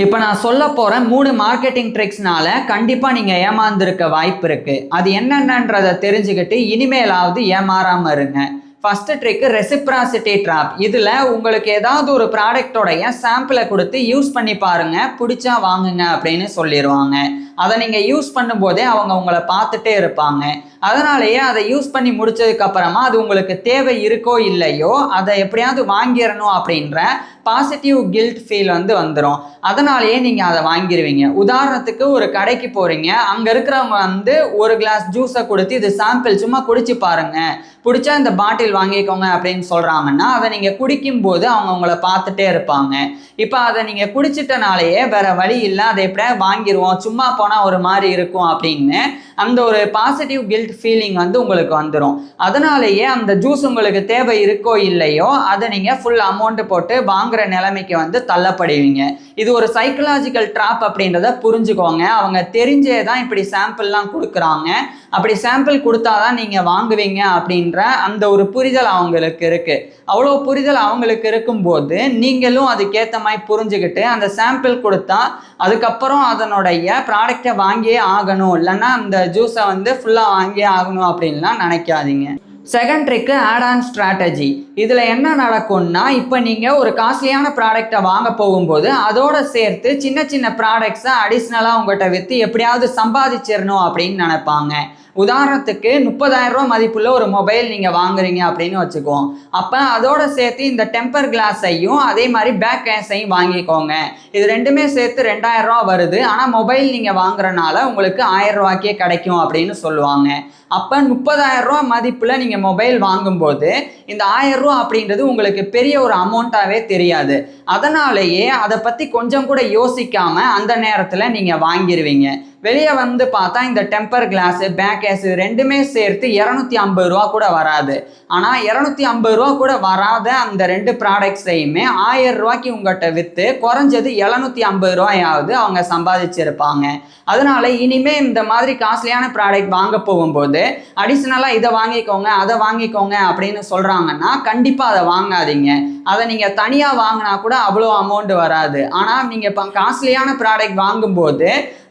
இப்போ நான் சொல்ல போற 3 மார்க்கெட்டிங் ட்ரிக்ஸ்னால கண்டிப்பா நீங்க ஏமாந்திருக்க வாய்ப்பு இருக்கு. அது என்னென்னன்றத தெரிஞ்சுக்கிட்டு இனிமேலாவது ஏமாறாம இருங்க. First trick reciprocity trap. இதுல உங்களுக்கு ஏதாவது ஒரு ப்ராடக்ட்டோடைய சாம்பிளை கொடுத்து யூஸ் பண்ணி பாருங்க, பிடிச்சா வாங்குங்க அப்படின்னு சொல்லிடுவாங்க. அதை நீங்க யூஸ் பண்ணும்போதே அவங்க உங்களை பார்த்துட்டே இருப்பாங்க. அதனாலேயே அதை யூஸ் பண்ணி முடிச்சதுக்கு அப்புறமா அது உங்களுக்கு தேவை இருக்கோ இல்லையோ அதை எப்படியாவது வாங்கிடணும் அப்படின்ற பாசிட்டிவ் கில்ட் ஃபீல் வந்துடும். அதனாலேயே நீங்க அதை வாங்கிடுவீங்க. உதாரணத்துக்கு ஒரு கடைக்கு போறீங்க, அங்க இருக்கிறவங்க ஒரு கிளாஸ் ஜூஸை கொடுத்து இது சாம்பிள் சும்மா குடிச்சு பாருங்க, பிடிச்சா இந்த பாட்டில் வாங்கிக்கோங்க அப்படின்னு சொல்றாங்கன்னா அதை நீங்க குடிக்கும் போது அவங்க உங்களை பார்த்துட்டே இருப்பாங்க. இப்போ அதை நீங்க குடிச்சிட்டனாலேயே வேற வழி இல்லை, அதை எப்படியா வாங்கிடுவோம், சும்மா போனா ஒரு மாதிரி இருக்கும் அப்படின்னு அந்த ஒரு பாசிட்டிவ் கில்ட் ஃபீலிங் உங்களுக்கு வந்துடும். அதனாலேயே அந்த ஜூஸ் உங்களுக்கு தேவை இருக்கோ இல்லையோ அதை நீங்க ஃபுல் அமௌண்ட் போட்டு வாங்குற நிலைமைக்கு தள்ளப்படுவீங்க. இது ஒரு சைக்கலாஜிக்கல் ட்ராப் அப்படின்றத புரிஞ்சுக்கோங்க. அவங்க தெரிஞ்சே தான் இப்படி சாம்பிள்லாம் கொடுக்குறாங்க. அப்படி சாம்பிள் கொடுத்தாதான் நீங்க வாங்குவீங்க அப்படின்ற அந்த ஒரு புரிதல் அவங்களுக்கு இருக்கு. அவ்வளோ புரிதல் அவங்களுக்கு இருக்கும்போது நீங்களும் அதுக்கேற்ற மாதிரி புரிஞ்சுக்கிட்டு அந்த சாம்பிள் கொடுத்தா அதுக்கப்புறம் அதனுடைய ப்ராடக்டை வாங்கியே ஆகணும், இல்லைன்னா அந்த ஜூஸை ஃபுல்லாக வாங்கியே ஆகணும் அப்படின்லாம் நினைக்காதீங்க. Second trick add on strategy. இதில் என்ன நடக்கும்னா, இப்போ நீங்கள் ஒரு காஸ்ட்லியான ப்ராடக்டை வாங்க போகும்போது அதோட சேர்த்து சின்ன சின்ன ப்ராடக்ட்ஸை அடிஷ்னலாக உங்கள்கிட்ட விற்று எப்படியாவது சம்பாதிச்சிடணும் அப்படின்னு நினைப்பாங்க. உதாரணத்துக்கு 30,000 ரூபா மதிப்புள்ள ஒரு மொபைல் நீங்கள் வாங்குறீங்க அப்படின்னு வச்சுக்குவோம். அப்போ அதோட சேர்த்து இந்த டெம்பர் கிளாஸையும் அதே மாதிரி பேக் கேஸையும் வாங்கிக்கோங்க. இது ரெண்டுமே சேர்த்து 2,000 ரூபா வருது. ஆனால் மொபைல் நீங்கள் வாங்குறனால உங்களுக்கு 1000 ரூபாய்க்கே கிடைக்கும் அப்படின்னு சொல்லுவாங்க. அப்போ 30,000 ரூபா மதிப்பில் நீங்கள் மொபைல் வாங்கும்போது இந்த 1000 ரூபா அப்படின்றது உங்களுக்கு பெரிய ஒரு அமௌண்ட்டாகவே தெரியாது. அதனாலேயே அதை பற்றி கொஞ்சம் கூட யோசிக்காமல் அந்த நேரத்தில் நீங்கள் வாங்கிடுவீங்க. வெளியே பார்த்தா இந்த டெம்பர் கிளாஸு பேக் கேஸ் ரெண்டுமே சேர்த்து 250 ரூபா கூட வராது. ஆனால் 250 ரூபா கூட வராத அந்த 2 ப்ராடக்ட்ஸையுமே 1000 ரூபாய்க்கு உங்கள்கிட்ட விற்று குறைஞ்சது 750 ரூபாயாவது அவங்க சம்பாதிச்சிருப்பாங்க. அதனால இனிமேல் இந்த மாதிரி காஸ்ட்லியான ப்ராடக்ட் வாங்க போகும்போது அடிஷ்னலாக இதை வாங்கிக்கோங்க அதை வாங்கிக்கோங்க அப்படின்னு சொல்கிறாங்கன்னா கண்டிப்பாக அதை வாங்காதீங்க. அதை நீங்கள் தனியாக வாங்கினா கூட அவ்வளோ அமௌண்ட் வராது. ஆனால் நீங்கள் இப்போ காஸ்ட்லியான ப்ராடக்ட் வாங்கும்போது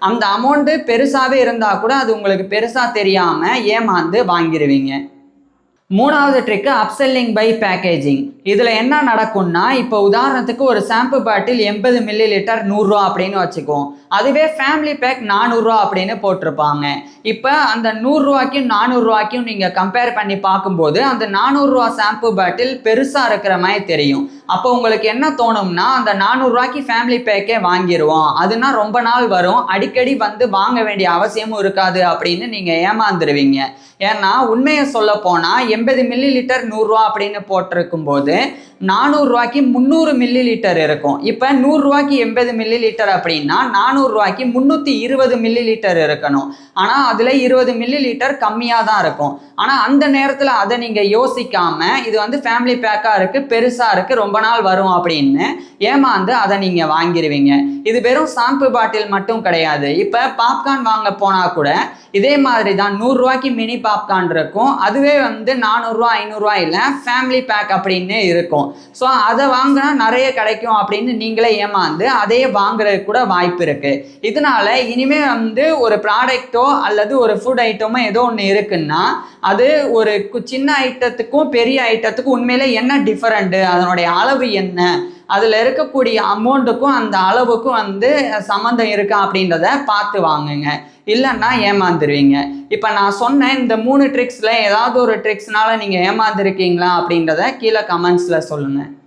அந்த அமௌண்ட்டு பெருசாகவே இருந்தால் கூட அது உங்களுக்கு பெருசாக தெரியாமல் ஏமாந்து வாங்கிடுவீங்க. மூணாவது ட்ரிக்கு அப்செல்லிங் பை பேக்கேஜிங். இதில் என்ன நடக்கும்னா, இப்போ உதாரணத்துக்கு ஒரு ஷாம்பு பாட்டில் 80 ml 100 ரூபா அப்படின்னு வச்சுக்குவோம். அதுவே ஃபேமிலி பேக் 400 ரூபா அப்படின்னு போட்டிருப்பாங்க. இப்போ அந்த 100 ரூபாய்க்கும் 400 ரூபாய்க்கும் நீங்கள் கம்பேர் பண்ணி பார்க்கும்போது அந்த 400 ரூபா ஷாம்பு பாட்டில் பெருசாக இருக்கிற மாதிரி தெரியும். அப்போ உங்களுக்கு என்ன தோணும்னா, அந்த 400 ரூபாய்க்கு ஃபேமிலி பேக்கே வாங்கிடுவோம், அதுனா ரொம்ப நாள் வரும், அடிக்கடி வாங்க வேண்டிய அவசியமும் இருக்காது அப்படின்னு நீங்கள் ஏமாந்துருவீங்க. ஏன்னா உண்மையை சொல்ல போனால் 80 ml 100 ரூபா அப்படின்னு போட்டிருக்கும் போது 400 ரூபாய்க்கு 300 ml இருக்கும். இப்போ 100 ரூபாய்க்கு 80 ml அப்படின்னா 400 ரூபாய்க்கு 320 ml இருக்கணும். ஆனால் அதில் 20 ml கம்மியாக தான் இருக்கும். ஆனால் அந்த நேரத்தில் அதை நீங்கள் யோசிக்காமல் இது ஃபேமிலி பேக்காக இருக்குது, பெருசாக இருக்குது, ரொம்ப நாள் வரும் அப்படின்னு ஏமாந்து அதை நீங்கள் வாங்கிடுவீங்க. இது வெறும் ஷாம்பு பாட்டில் மட்டும் கிடையாது. இப்போ பாப்கார்ன் வாங்க போனால் கூட இதே மாதிரி தான் 100 ரூபாய்க்கு மினி பாப்கார்ன் இருக்கும். அதுவே 400 ரூபா 500 ரூபா இல்லை ஃபேமிலி பேக் அப்படின்னு இருக்கும். ஸோ அதை வாங்கினா நிறைய கிடைக்கும் அப்படின்னு நீங்களே ஏமாந்து அதையே வாங்குறதுக்கு கூட வாய்ப்பு இருக்குது. இதனால இனிமேல் ஒரு ப்ராடக்ட்டோ அல்லது ஒரு ஃபுட் ஐட்டமோ ஏதோ ஒன்று இருக்குன்னா அது ஒரு சின்ன ஐட்டத்துக்கும் பெரிய ஐட்டத்துக்கும் உண்மையிலே என்ன டிஃபரெண்ட்டு, அதனுடைய அளவு என்ன, அதில் இருக்கக்கூடிய அமௌண்ட்டுக்கும் அந்த அளவுக்கும் சம்மந்தம் இருக்கா அப்படின்றத பார்த்து வாங்குங்க. இல்லைன்னா ஏமாந்துருவீங்க. இப்போ நான் சொன்ன இந்த 3 ட்ரிக்ஸில் ஏதாவது ஒரு ட்ரிக்ஸ்னால நீங்கள் ஏமாந்துருக்கீங்களா அப்படின்றத கீழே கமெண்ட்ஸில் சொல்லுங்கள்.